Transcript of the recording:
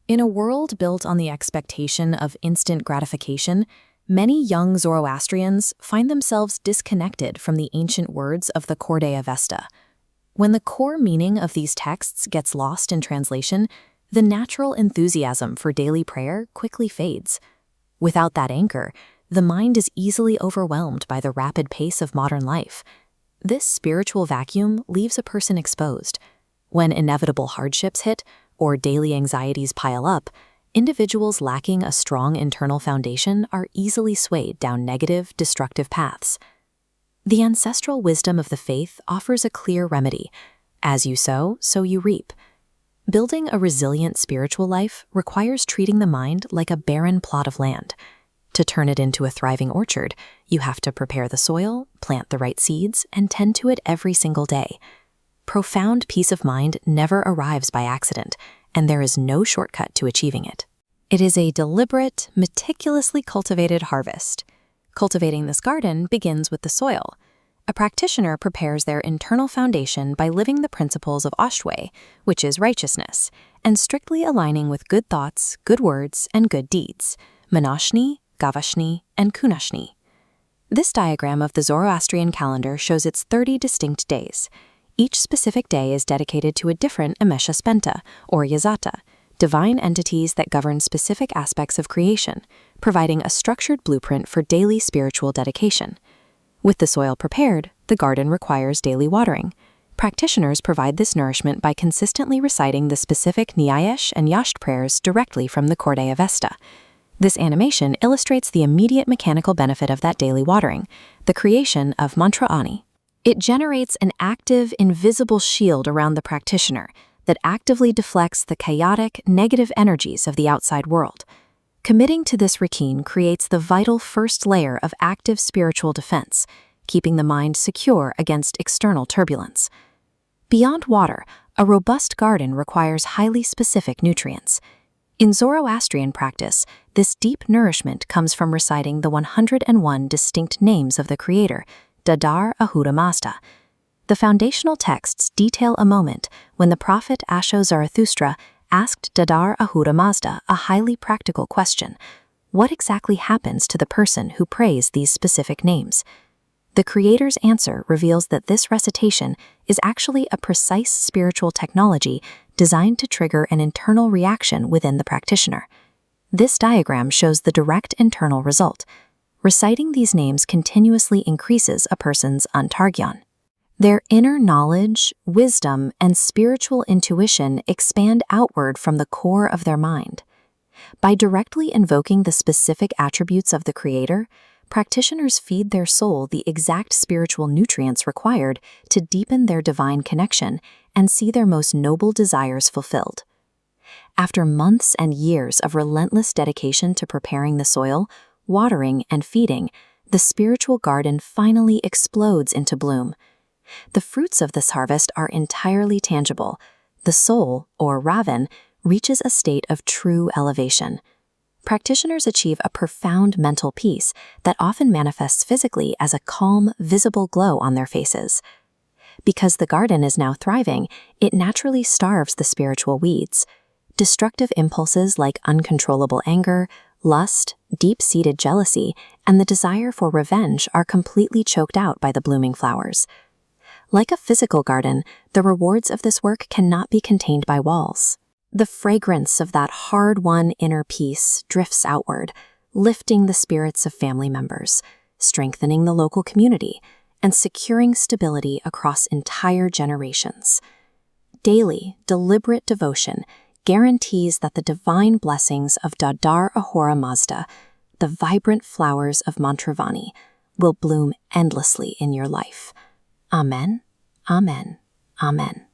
In a world built on the expectation of instant gratification, many young Zoroastrians find themselves disconnected from the ancient words of the Corde Avesta. When the core meaning of these texts gets lost in translation, the natural enthusiasm for daily prayer quickly fades. Without that anchor, the mind is easily overwhelmed by the rapid pace of modern life. This spiritual vacuum leaves a person exposed. When inevitable hardships hit, or daily anxieties pile up, individuals lacking a strong internal foundation are easily swayed down negative, destructive paths. The ancestral wisdom of the faith offers a clear remedy. As you sow, so you reap. Building a resilient spiritual life requires treating the mind like a barren plot of land. To turn it into a thriving orchard, you have to prepare the soil, plant the right seeds, and tend to it every single day. Profound peace of mind never arrives by accident, and there is no shortcut to achieving it. It is a deliberate, meticulously cultivated harvest. Cultivating this garden begins with the soil. A practitioner prepares their internal foundation by living the principles of Ashtwe, which is righteousness, and strictly aligning with good thoughts, good words, and good deeds, Manashni, Gavashni, and Kunashni. This diagram of the Zoroastrian calendar shows its 30 distinct days. Each specific day is dedicated to a different Amesha Spenta, or Yazata, divine entities that govern specific aspects of creation, providing a structured blueprint for daily spiritual dedication. With the soil prepared, the garden requires daily watering. Practitioners provide this nourishment by consistently reciting the specific Nyayesh and Yasht prayers directly from the Corde Avesta. This animation illustrates the immediate mechanical benefit of that daily watering, the creation of Manthravani. It generates an active, invisible shield around the practitioner that actively deflects the chaotic, negative energies of the outside world. Committing to this routine creates the vital first layer of active spiritual defense, keeping the mind secure against external turbulence. Beyond water, a robust garden requires highly specific nutrients. In Zoroastrian practice, this deep nourishment comes from reciting the 101 distinct names of the Creator, Dadar Ahura Mazda. The foundational texts detail a moment when the prophet Asho Zarathustra asked Dadar Ahura Mazda a highly practical question: what exactly happens to the person who prays these specific names? The Creator's answer reveals that this recitation is actually a precise spiritual technology designed to trigger an internal reaction within the practitioner. This diagram shows the direct internal result. Reciting these names continuously increases a person's antargyan. Their inner knowledge, wisdom, and spiritual intuition expand outward from the core of their mind. By directly invoking the specific attributes of the Creator, practitioners feed their soul the exact spiritual nutrients required to deepen their divine connection and see their most noble desires fulfilled. After months and years of relentless dedication to preparing the soil, watering, and feeding, the spiritual garden finally explodes into bloom. The fruits of this harvest are entirely tangible. The soul, or Ravan, reaches a state of true elevation. Practitioners achieve a profound mental peace that often manifests physically as a calm, visible glow on their faces. Because the garden is now thriving, it naturally starves the spiritual weeds. Destructive impulses like uncontrollable anger, lust, deep-seated jealousy, and the desire for revenge are completely choked out by the blooming flowers. Like a physical garden, the rewards of this work cannot be contained by walls. The fragrance of that hard-won inner peace drifts outward, lifting the spirits of family members, strengthening the local community, and securing stability across entire generations. Daily, deliberate devotion guarantees that the divine blessings of Dadar Ahura Mazda, the vibrant flowers of Manthravani, will bloom endlessly in your life. Amen, amen, amen.